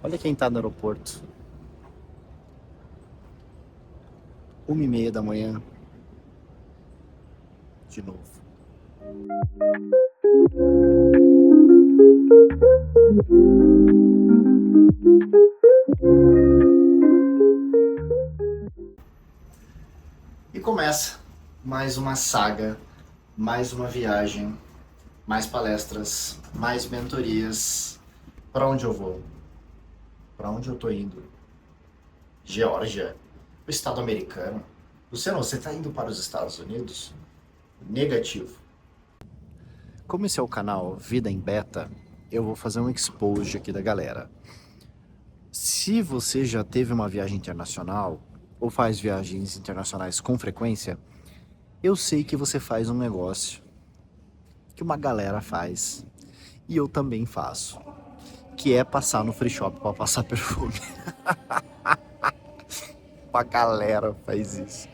Olha quem tá no aeroporto. 1h30 da manhã. De novo. E começa mais uma saga, mais uma viagem, mais palestras, mais mentorias. Para onde eu vou? Para onde eu tô indo? Geórgia? O estado americano? Luciano, você tá indo para os Estados Unidos? Negativo. Como esse é o canal Vida em Beta, eu vou fazer um expose aqui da galera. Se você já teve uma viagem internacional ou faz viagens internacionais com frequência, eu sei que você faz um negócio que uma galera faz e eu também faço, que é passar no free shop para passar perfume. A galera faz isso.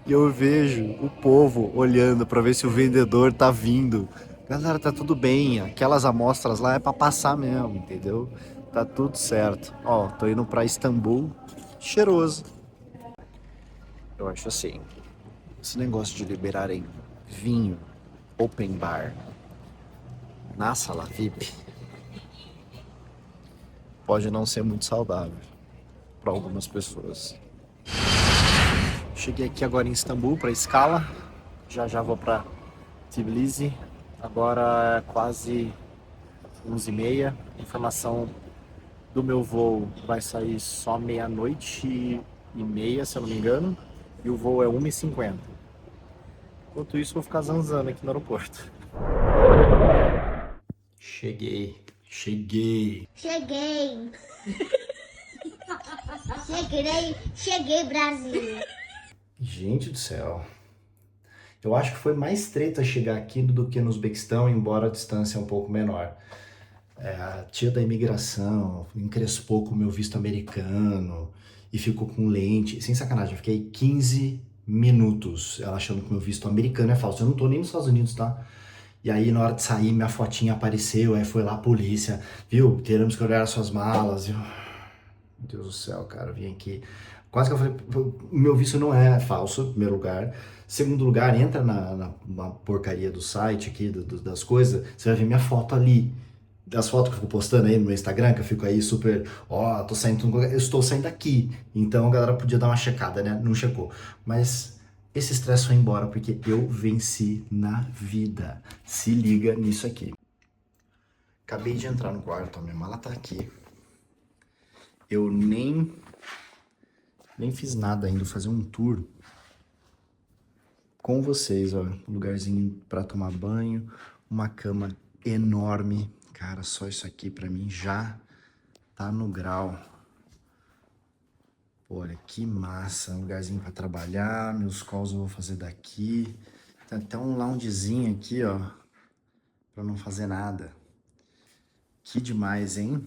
E eu vejo o povo olhando para ver se o vendedor tá vindo. Galera, tá tudo bem. Aquelas amostras lá é para passar mesmo, entendeu? Tá tudo certo. Ó, tô indo para Istambul, cheiroso. Eu acho assim, esse negócio de liberarem vinho, open bar, na sala VIP, pode não ser muito saudável para algumas pessoas. Cheguei aqui agora em Istambul para escala, já vou para Tbilisi, agora é quase 11h30, informação do meu voo vai sair só 00:30, se eu não me engano, e o voo é 1h50. Enquanto isso, vou ficar zanzando aqui no aeroporto. Cheguei. Cheguei, Brasil. Gente do céu. Eu acho que foi mais treta chegar aqui do que no Uzbequistão, embora a distância é um pouco menor. A tia da imigração encrespou com o meu visto americano e ficou com lente. Sem sacanagem, eu fiquei 15 minutos ela achando que o meu visto americano é falso. Eu não tô nem nos Estados Unidos, tá? E aí, na hora de sair, minha fotinha apareceu, aí foi lá a polícia, viu? Teremos que olhar as suas malas. Meu Deus do céu, cara, eu vim aqui. Quase que eu falei, meu visto não é falso, em primeiro lugar. Segundo lugar, entra na porcaria do site aqui, das coisas, você vai ver minha foto ali. Das fotos que eu fico postando aí no meu Instagram, que eu fico aí super, ó, tô saindo, eu estou saindo aqui. Então a galera podia dar uma checada, né? Não checou. Mas esse estresse foi embora porque eu venci na vida. Se liga nisso aqui. Acabei de entrar no quarto, a minha mala tá aqui. Eu nem fiz nada ainda, vou fazer um tour com vocês, ó. Um lugarzinho pra tomar banho, uma cama enorme. Cara, só isso aqui pra mim já tá no grau. Pô, olha que massa, um lugarzinho pra trabalhar, meus calls eu vou fazer daqui. Tem até um loungezinho aqui, ó, pra não fazer nada. Que demais, hein?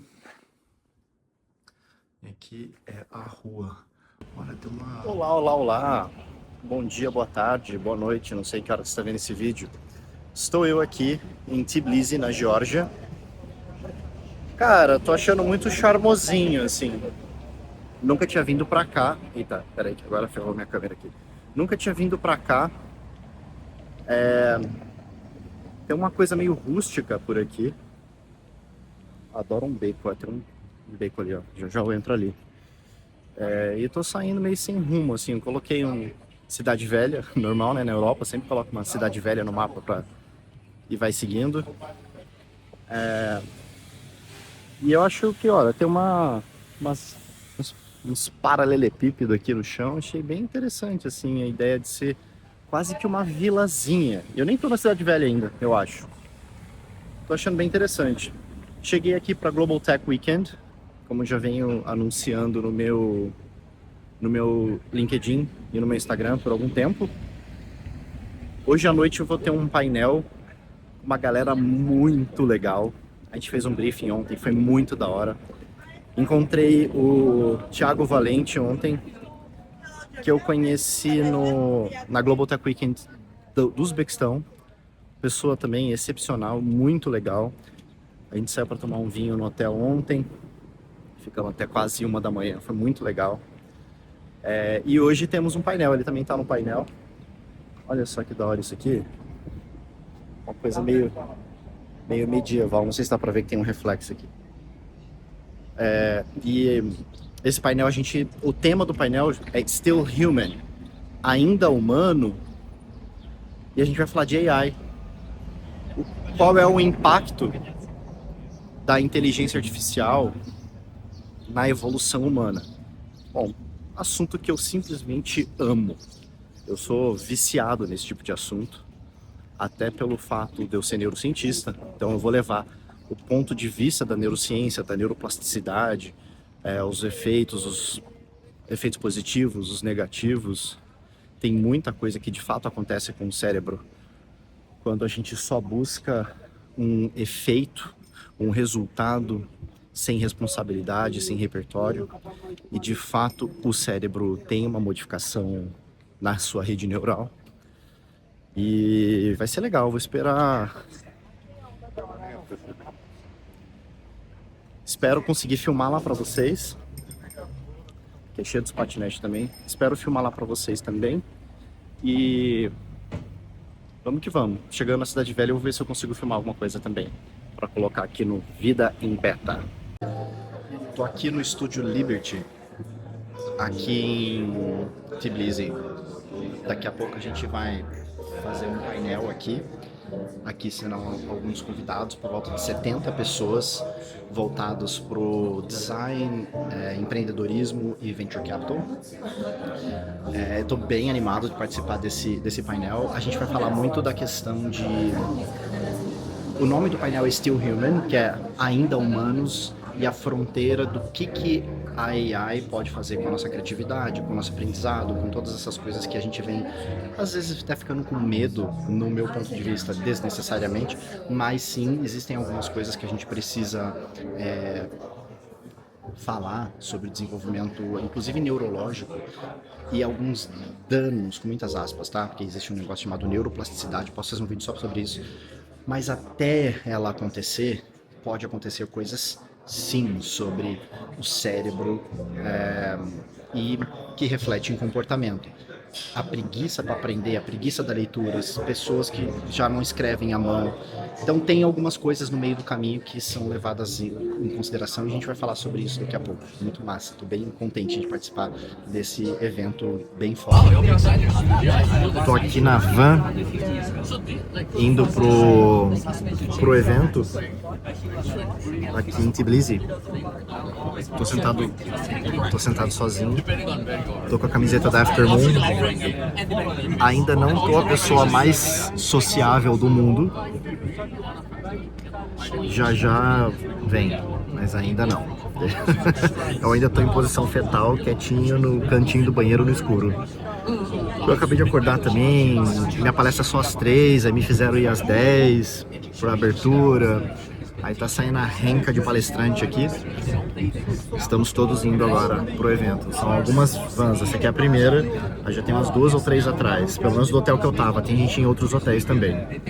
Aqui é a rua. Olha, tem uma... Olá. Bom dia, boa tarde, boa noite, não sei que hora você está vendo esse vídeo. Estou eu aqui em Tbilisi, na Geórgia. Cara, tô achando muito charmosinho, assim. Nunca tinha vindo pra cá. Eita, peraí, que agora ferrou minha câmera aqui. Nunca tinha vindo pra cá. Tem uma coisa meio rústica por aqui. Adoro um beco, tem um beco ali, ó. Já eu entro ali. E tô saindo meio sem rumo, assim. Eu coloquei Cidade Velha, normal, né? Na Europa, sempre coloco uma Cidade Velha no mapa e vai seguindo. E eu acho que, olha, tem uns paralelepípedos aqui no chão. Achei bem interessante, assim, a ideia de ser quase que uma vilazinha. Eu nem tô na Cidade Velha ainda, eu acho. Tô achando bem interessante. Cheguei aqui para Global Tech Weekend, como já venho anunciando no meu LinkedIn e no meu Instagram por algum tempo. Hoje à noite eu vou ter um painel com uma galera muito legal. A gente fez um briefing ontem, foi muito da hora. Encontrei o Thiago Valente ontem, que eu conheci na Global Tech Weekend do Uzbequistão. Pessoa também excepcional, muito legal. A gente saiu para tomar um vinho no hotel ontem. Ficamos até quase 1 da manhã, foi muito legal. E hoje temos um painel, ele também tá no painel. Olha só que da hora isso aqui. Uma coisa meio medieval, não sei se dá pra ver que tem um reflexo aqui. E esse painel, o tema do painel é Still Human, ainda humano, e a gente vai falar de AI. Qual é o impacto da inteligência artificial na evolução humana? Bom, assunto que eu simplesmente amo. Eu sou viciado nesse tipo de assunto, até pelo fato de eu ser neurocientista, então eu vou levar o ponto de vista da neurociência, da neuroplasticidade, os efeitos positivos, os negativos. Tem muita coisa que de fato acontece com o cérebro quando a gente só busca um efeito, um resultado sem responsabilidade, sem repertório, e de fato o cérebro tem uma modificação na sua rede neural. E vai ser legal, vou esperar. Espero conseguir filmar lá pra vocês. Que é cheio dos patinetes também. Espero filmar lá pra vocês também. E vamos que vamos. Chegando na Cidade Velha, eu vou ver se eu consigo filmar alguma coisa também pra colocar aqui no Vida em Beta. Tô aqui no Estúdio Liberty, aqui em Tbilisi. Daqui a pouco a gente vai fazer um painel aqui. Aqui serão alguns convidados, por volta de 70 pessoas, voltados para o design, empreendedorismo e venture capital. Estou bem animado de participar desse painel. A gente vai falar muito da questão de... O nome do painel é Still Human, que é ainda humanos, e a fronteira do que a AI pode fazer com a nossa criatividade, com o nosso aprendizado, com todas essas coisas que a gente vem, às vezes, até ficando com medo, no meu ponto de vista, desnecessariamente, mas sim, existem algumas coisas que a gente precisa falar sobre desenvolvimento, inclusive neurológico, e alguns danos, com muitas aspas, tá? Porque existe um negócio chamado neuroplasticidade, posso fazer um vídeo só sobre isso, mas até ela acontecer, pode acontecer coisas sim sobre o cérebro e que reflete em comportamento. A preguiça para aprender, a preguiça da leitura, as pessoas que já não escrevem à mão. Então tem algumas coisas no meio do caminho que são levadas em consideração e a gente vai falar sobre isso daqui a pouco. Muito massa, tô bem contente de participar desse evento bem foda. Tô aqui na van, indo pro evento, aqui em Tbilisi. Tô sentado sozinho, tô com a camiseta da Aftermoon. Ainda não tô a pessoa mais sociável do mundo. Já vem, mas ainda não. Eu ainda tô em posição fetal, quietinho no cantinho do banheiro no escuro. Eu acabei de acordar também, minha palestra é só às 3, aí me fizeram ir às 10 pra abertura. Aí tá saindo a renca de palestrante aqui. Estamos todos indo agora pro evento. São algumas vans, essa aqui é a primeira. Aí já tem umas 2 ou 3 atrás. Pelo menos do hotel que eu tava. Tem gente em outros hotéis também.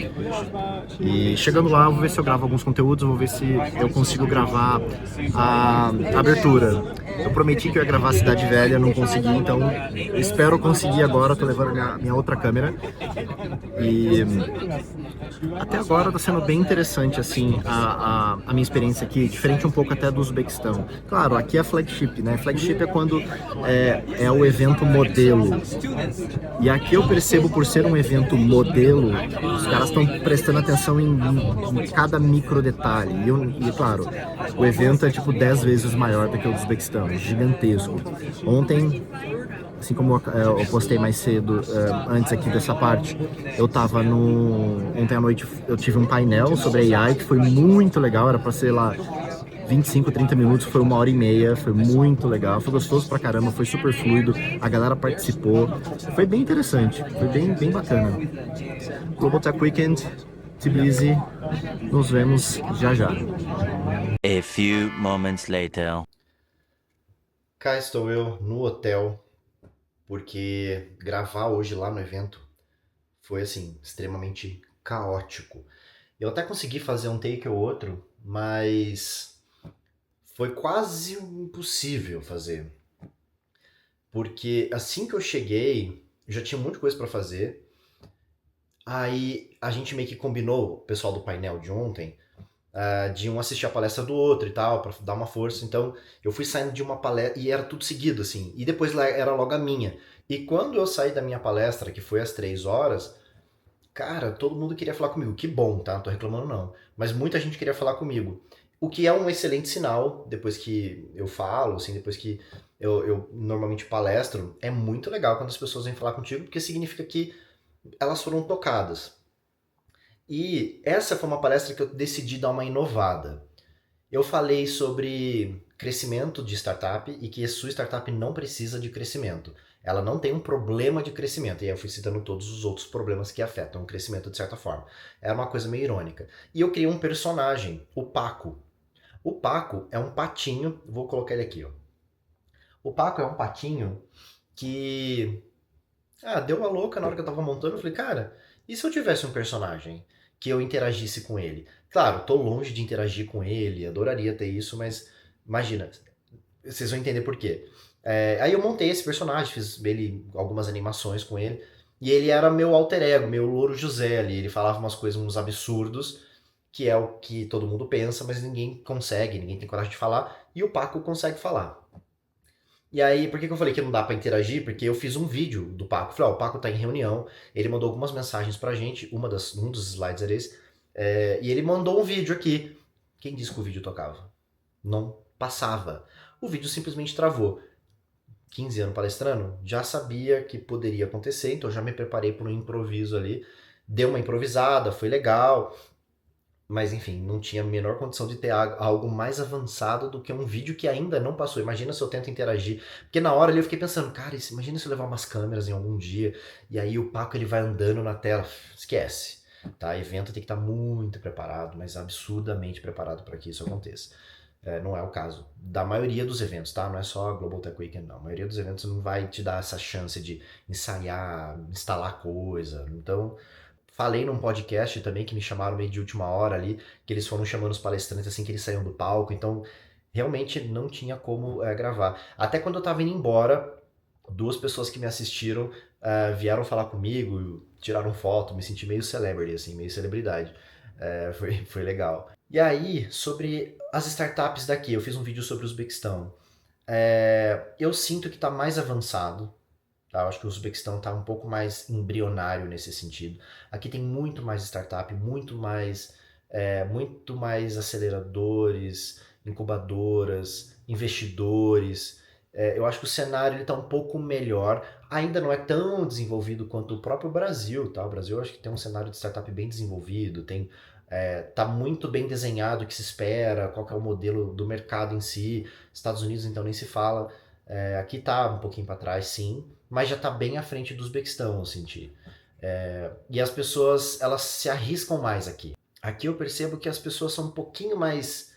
E chegando lá, eu vou ver se eu gravo alguns conteúdos. Vou ver se eu consigo gravar a abertura. Eu prometi que eu ia gravar a Cidade Velha, não consegui. Então espero conseguir agora. Tô levando minha outra câmera. E até agora tá sendo bem interessante, assim, a minha experiência aqui, diferente um pouco até do Uzbequistão. Claro, aqui é flagship, né? Flagship é quando é o evento modelo. E aqui eu percebo, por ser um evento modelo, os caras estão prestando atenção em cada micro detalhe. E claro, o evento é tipo 10 vezes maior do que o do Uzbequistão, é gigantesco. Ontem, assim como eu postei mais cedo, antes aqui dessa parte, ontem à noite eu tive um painel sobre AI que foi muito legal, era pra ser lá 25, 30 minutos, foi 1h30, foi muito legal, foi gostoso pra caramba, foi super fluido, a galera participou, foi bem interessante, foi bem bacana. Global Tech Weekend, Tbilisi, nos vemos já já. A few moments later. Cá estou eu no hotel, porque gravar hoje lá no evento foi assim, extremamente caótico. Eu até consegui fazer um take ou outro, mas foi quase impossível fazer. Porque assim que eu cheguei, eu já tinha muita coisa pra fazer. Aí a gente meio que combinou, o pessoal do painel de ontem, de um assistir a palestra do outro e tal, pra dar uma força. Então eu fui saindo de uma palestra e era tudo seguido, assim. E depois era logo a minha. E quando eu saí da minha palestra, que foi às 3 horas, cara, todo mundo queria falar comigo. Que bom, tá? Não tô reclamando não. Mas muita gente queria falar comigo. O que é um excelente sinal, depois que eu falo, assim, depois que eu normalmente palestro, é muito legal quando as pessoas vêm falar contigo, porque significa que elas foram tocadas. E essa foi uma palestra que eu decidi dar uma inovada. Eu falei sobre crescimento de startup e que a sua startup não precisa de crescimento. Ela não tem um problema de crescimento. E aí eu fui citando todos os outros problemas que afetam o crescimento de certa forma. Era uma coisa meio irônica. E eu criei um personagem, o Paco. O Paco é um patinho, vou colocar ele aqui, ó. O Paco é um patinho que deu uma louca na hora que eu tava montando. Eu falei, cara, e se eu tivesse um personagem que eu interagisse com ele? Claro, tô longe de interagir com ele, adoraria ter isso, mas imagina, vocês vão entender por quê. Aí eu montei esse personagem, fiz algumas animações com ele, e ele era meu alter ego, meu Louro José ali. Ele falava umas coisas, uns absurdos, que é o que todo mundo pensa, mas ninguém consegue, ninguém tem coragem de falar, e o Paco consegue falar. E aí, por que eu falei que não dá pra interagir? Porque eu fiz um vídeo do Paco. Falei, ó, o Paco tá em reunião, ele mandou algumas mensagens pra gente, um dos slides era esse, e ele mandou um vídeo aqui. Quem disse que o vídeo tocava? Não passava. O vídeo simplesmente travou. 15 anos palestrando, já sabia que poderia acontecer, então já me preparei para um improviso ali. Deu uma improvisada, foi legal. Mas enfim, não tinha a menor condição de ter algo mais avançado do que um vídeo que ainda não passou. Imagina se eu tento interagir. Porque na hora ali eu fiquei pensando, cara, imagina se eu levar umas câmeras em algum dia e aí o Paco ele vai andando na tela. Esquece. Tá? Evento tem que estar muito preparado, mas absurdamente preparado para que isso aconteça. Não é o caso da maioria dos eventos, tá? Não é só a Global Tech Weekend, não. A maioria dos eventos não vai te dar essa chance de ensaiar, instalar coisa. Então, falei num podcast também que me chamaram meio de última hora ali, que eles foram chamando os palestrantes assim que eles saíam do palco, então realmente não tinha como gravar. Até quando eu tava indo embora, duas pessoas que me assistiram vieram falar comigo, tiraram foto, me senti meio celebrity, assim, meio celebridade. Foi legal. E aí, sobre as startups daqui, eu fiz um vídeo sobre o Uzbequistão. Eu sinto que está mais avançado. Tá? Eu acho que o Uzbequistão está um pouco mais embrionário nesse sentido. Aqui tem muito mais startup, muito mais aceleradores, incubadoras, investidores. Eu acho que o cenário está um pouco melhor. Ainda não é tão desenvolvido quanto o próprio Brasil. Tá? O Brasil eu acho que tem um cenário de startup bem desenvolvido, tá muito bem desenhado o que se espera, qual que é o modelo do mercado em si. Estados Unidos então nem se fala. Aqui tá um pouquinho para trás, sim, mas já tá bem à frente do Uzbequistão, eu senti. E as pessoas, elas se arriscam mais aqui. Aqui eu percebo que as pessoas são um pouquinho mais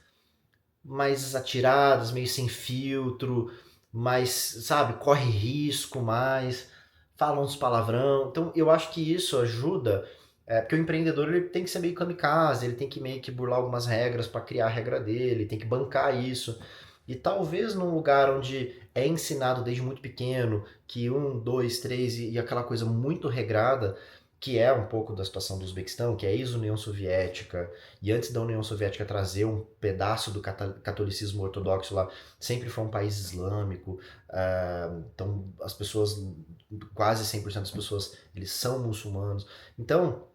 atiradas, meio sem filtro, mais, sabe, corre risco mais, falam uns palavrão. Então eu acho que isso ajuda, porque o empreendedor ele tem que ser meio kamikaze, ele tem que meio que burlar algumas regras para criar a regra dele, tem que bancar isso. E talvez num lugar onde é ensinado desde muito pequeno que 1, 2, 3 e aquela coisa muito regrada, que é um pouco da situação do Uzbequistão, que é ex-União Soviética, e antes da União Soviética trazer um pedaço do catolicismo ortodoxo lá, sempre foi um país islâmico, então as pessoas, quase 100% das pessoas, eles são muçulmanos. Então,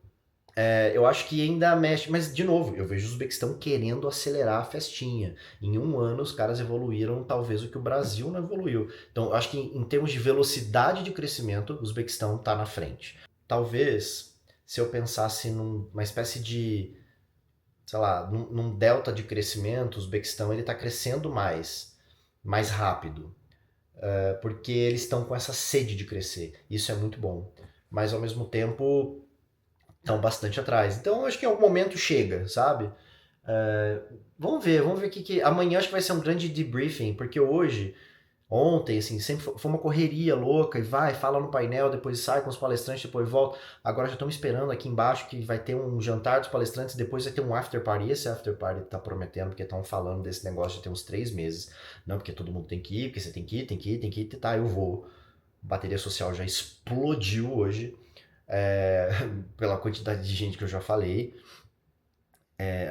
eu acho que ainda mexe, mas de novo, eu vejo os Uzbequistão querendo acelerar a festinha. Em um ano os caras evoluíram talvez o que o Brasil não evoluiu. Então eu acho que em termos de velocidade de crescimento, o Uzbequistão está na frente. Talvez, se eu pensasse numa espécie de, sei lá, num delta de crescimento, o Uzbequistão ele está crescendo mais rápido, porque eles estão com essa sede de crescer. Isso é muito bom. Mas ao mesmo tempo estão bastante atrás. Então, eu acho que em algum momento chega, sabe? Vamos ver o que... Amanhã acho que vai ser um grande debriefing, porque hoje Ontem, assim, sempre foi uma correria louca, e vai, fala no painel, depois sai com os palestrantes, depois volta. Agora já estamos esperando aqui embaixo que vai ter um jantar dos palestrantes, depois vai ter um after party. Esse after party tá prometendo, porque estão falando desse negócio de ter uns 3 meses. Não, porque todo mundo tem que ir, porque você tem que ir, tem que ir, tem que ir, tá, eu vou. Bateria social já explodiu hoje, pela quantidade de gente que eu já falei.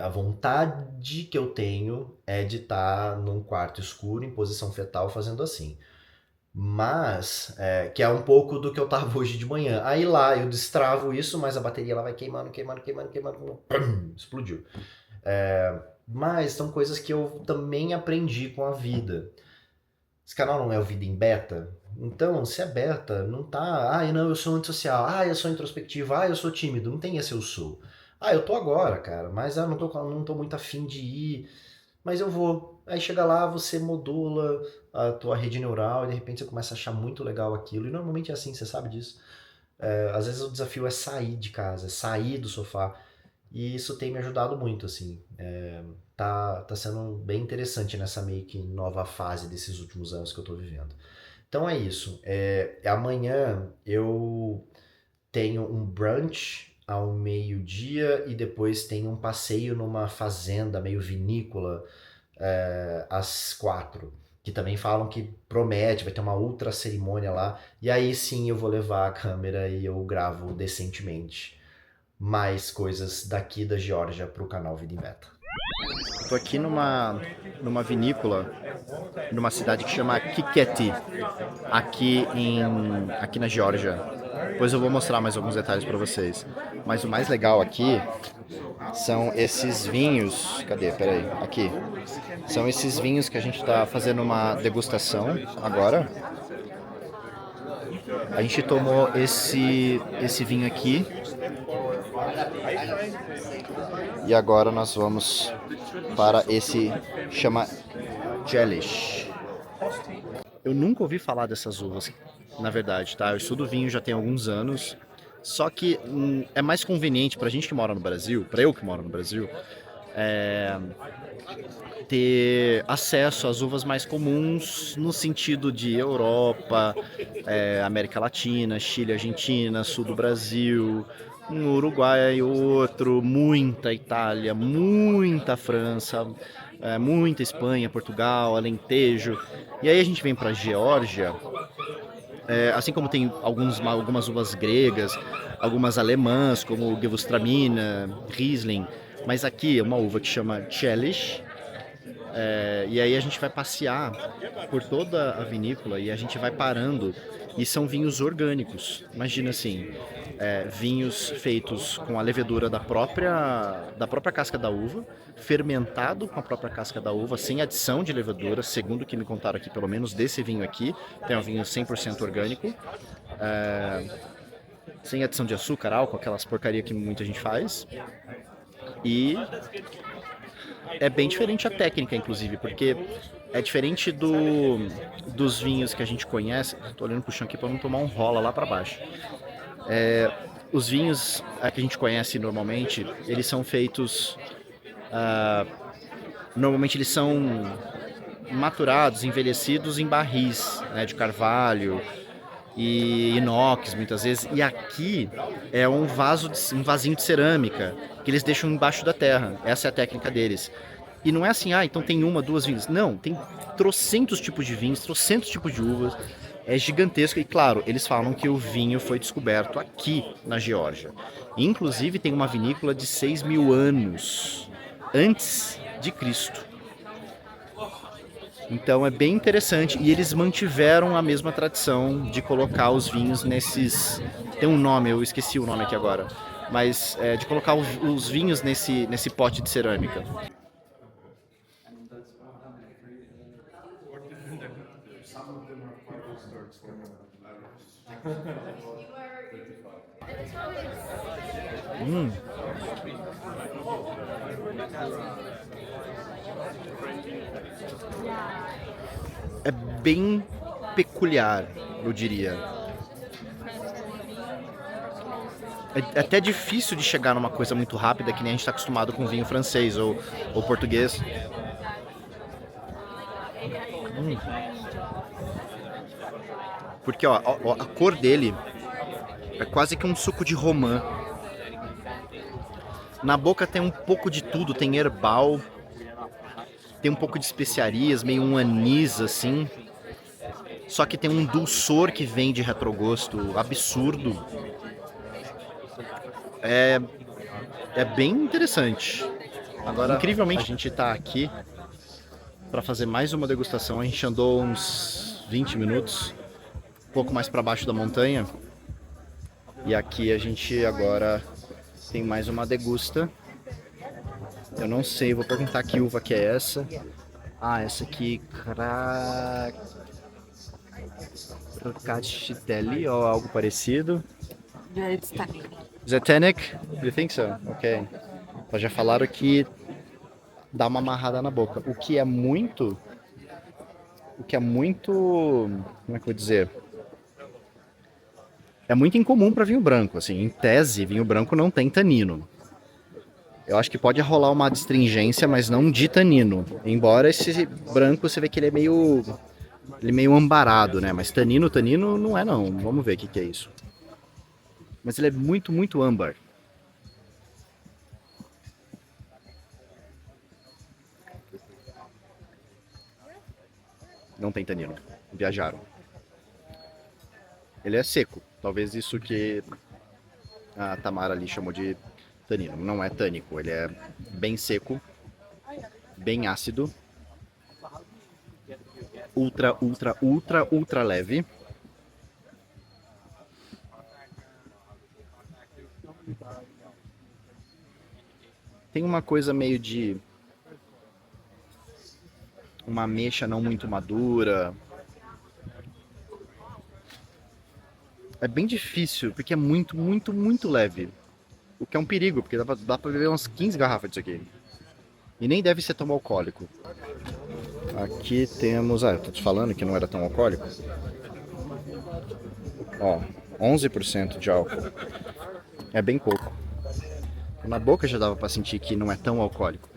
A vontade que eu tenho é de estar num quarto escuro, em posição fetal, fazendo assim. Mas, que é um pouco do que eu tava hoje de manhã. Aí lá eu destravo isso, mas a bateria ela vai queimando, queimando, queimando, queimando, pum, explodiu. Mas são coisas que eu também aprendi com a vida. Esse canal não é o Vida em Beta? Então, se é beta, não tá. Ah, não, eu sou antissocial. Ah, eu sou introspectivo. Ah, eu sou tímido. Não tem esse eu sou. Ah, eu tô agora, cara, mas não tô muito afim de ir. Mas eu vou. Aí chega lá, você modula a tua rede neural e de repente você começa a achar muito legal aquilo. E normalmente é assim, você sabe disso. Às vezes o desafio é sair de casa, é sair do sofá. E isso tem me ajudado muito, assim. Tá sendo bem interessante nessa meio que nova fase desses últimos anos que eu tô vivendo. Então é isso. Amanhã eu tenho um brunch ao meio-dia e depois tem um passeio numa fazenda meio vinícola às 4. Que também falam que promete, vai ter uma outra cerimônia lá. E aí sim eu vou levar a câmera e eu gravo decentemente mais coisas daqui da Geórgia pro canal Vida em Beta. Tô aqui numa vinícola, numa cidade que chama Kiketi, aqui na Geórgia. Depois eu vou mostrar mais alguns detalhes para vocês. Mas o mais legal aqui são esses vinhos. Cadê? Peraí. Aqui. São esses vinhos que a gente está fazendo uma degustação agora. A gente tomou esse vinho aqui. E agora nós vamos para esse, chama Jelish. Eu nunca ouvi falar dessas uvas, na verdade, tá? Eu estudo vinho já tem alguns anos, só que é mais conveniente pra gente que mora no Brasil, pra eu que moro no Brasil, ter acesso às uvas mais comuns no sentido de Europa, América Latina, Chile, Argentina, sul do Brasil, um Uruguai, outro, muita Itália, muita França, muita Espanha, Portugal, Alentejo. E aí a gente vem para a Geórgia, assim como tem algumas uvas gregas, algumas alemãs, como Gewürztraminer, Riesling, mas aqui é uma uva que chama Jelish. E aí a gente vai passear por toda a vinícola e a gente vai parando. E são vinhos orgânicos. Imagina assim, vinhos feitos com a levedura da própria casca da uva, fermentado com a própria casca da uva, sem adição de levedura, segundo o que me contaram aqui, pelo menos desse vinho aqui. Tem um vinho 100% orgânico, sem adição de açúcar, álcool, aquelas porcaria que muita gente faz. E é bem diferente a técnica, inclusive, porque é diferente dos vinhos que a gente conhece. Tô olhando pro chão aqui para não tomar um rola lá para baixo. Os vinhos que a gente conhece normalmente, eles são feitos... normalmente eles são maturados, envelhecidos em barris, né, de carvalho e inox muitas vezes. E aqui é um vasinho de cerâmica que eles deixam embaixo da terra. Essa é a técnica deles. E não é assim, então tem uma, duas vinhos. Não, tem trocentos tipos de vinhos, trocentos tipos de uvas. É gigantesco e, claro, eles falam que o vinho foi descoberto aqui na Geórgia. Inclusive tem uma vinícola de 6.000 anos antes de Cristo. Então é bem interessante e eles mantiveram a mesma tradição de colocar os vinhos nesses... Tem um nome, eu esqueci o nome aqui agora. Mas de colocar os vinhos nesse pote de cerâmica. É bem peculiar, eu diria. É até difícil de chegar numa coisa muito rápida, que nem a gente está acostumado com vinho francês ou português. Porque, ó, a cor dele é quase que um suco de romã. Na boca tem um pouco de tudo, tem herbal, tem um pouco de especiarias, meio um anis, assim. Só que tem um dulçor que vem de retrogosto absurdo. É bem interessante. Agora, incrivelmente, a gente tá aqui para fazer mais uma degustação. A gente andou uns 20 minutos, um pouco mais para baixo da montanha. E aqui a gente agora tem mais uma degusta. Eu não sei, vou perguntar que uva que é essa. Ah, essa aqui, Krakachteli ou algo parecido. It's tannic. Is it tannic? You think so? Ok. Então já falaram que dá uma amarrada na boca. O que é muito... Como é que eu vou dizer? É muito incomum para vinho branco. Assim, em tese, vinho branco não tem tanino. Eu acho que pode rolar uma astringência, mas não de tanino. Embora esse branco você vê que ele é meio ambarado, né? Mas tanino não é não. Vamos ver o que é isso. Mas ele é muito, muito âmbar. Não tem tanino. Viajaram. Ele é seco. Talvez isso que a Tamara ali chamou de tanino. Não é tânico. Ele é bem seco. Bem ácido. Ultra leve. Tem uma coisa meio de uma ameixa não muito madura. É bem difícil, porque é muito, muito, muito leve. O que é um perigo, porque dá pra beber umas 15 garrafas disso aqui. E nem deve ser tão alcoólico. Aqui temos... eu tô te falando que não era tão alcoólico. Ó, 11% de álcool. É bem pouco. Na boca já dava pra sentir que não é tão alcoólico.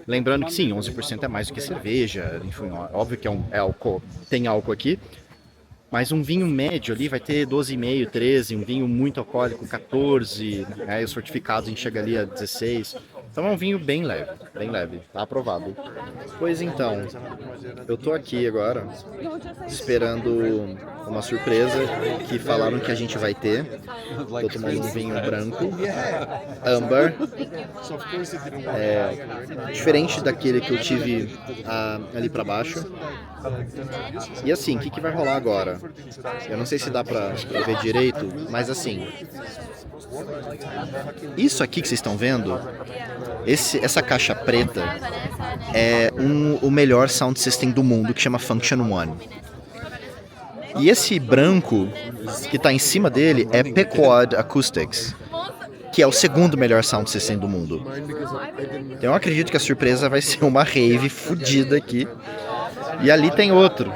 Lembrando que sim, 11% é mais do que cerveja. Enfim, óbvio que álcool, tem álcool aqui. Mas um vinho médio ali vai ter 12,5, 13. Um vinho muito alcoólico, 14. Os fortificados a gente chega ali a 16. Então é um vinho bem leve, tá aprovado. Pois então, eu tô aqui agora esperando uma surpresa que falaram que a gente vai ter. Tô tomando um vinho branco, âmbar, diferente daquele que eu tive ali pra baixo. E assim, o que vai rolar agora? Eu não sei se dá pra ver direito, mas assim, isso aqui que vocês estão vendo, essa caixa preta é o melhor sound system do mundo, que chama Function One. E esse branco que está em cima dele é Pequod Acoustics, que é o segundo melhor sound system do mundo. Então eu acredito que a surpresa vai ser uma rave fodida aqui. E ali tem outro,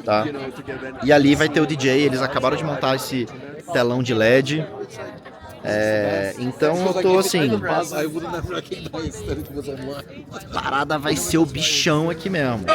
tá? E ali vai ter o DJ, eles acabaram de montar esse telão de LED. Então eu tô assim, a parada vai ser o bichão aqui mesmo.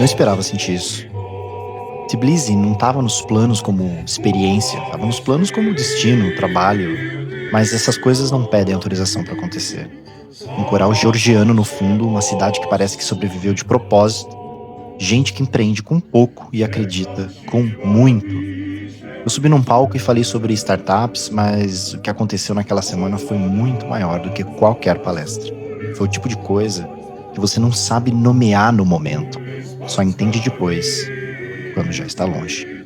esperava sentir isso. Tbilisi não estava nos planos como experiência, estava nos planos como destino, trabalho. Mas essas coisas não pedem autorização para acontecer. Um coral georgiano no fundo, uma cidade que parece que sobreviveu de propósito. Gente que empreende com pouco e acredita com muito. Eu subi num palco e falei sobre startups, mas o que aconteceu naquela semana foi muito maior do que qualquer palestra. Foi o tipo de coisa que você não sabe nomear no momento, só entende depois, quando já está longe.